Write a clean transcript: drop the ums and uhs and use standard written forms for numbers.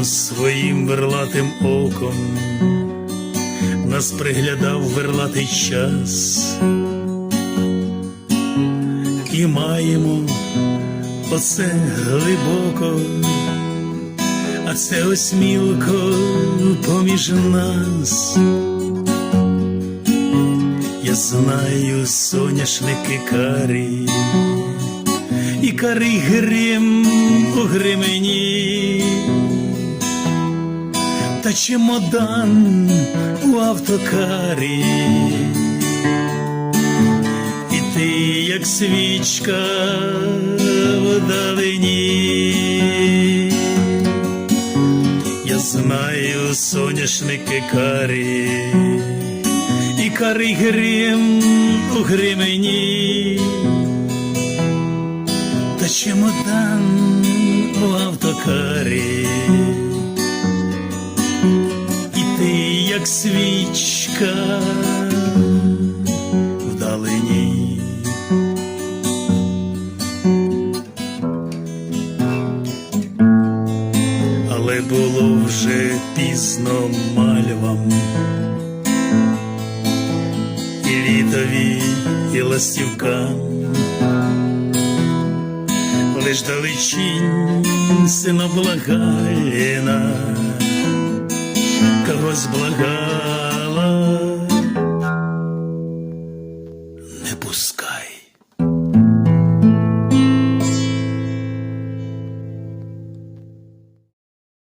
своїм верлатим оком нас приглядав верлатий час, і маємо оце глибоко, а це ось мілко поміж нас. Я знаю соняшники карі, і карий грім у гримені, та чемодан у автокарі, і ти, як свічка вдалині. Я знаю соняшники карі, і карий грім у гримені, та чемодан у автокарі, і ти, як свічка вдалині. Але було вже пізно мальвам, і літові, і ластівкам, лиш далечінь синоблагальна когось благала.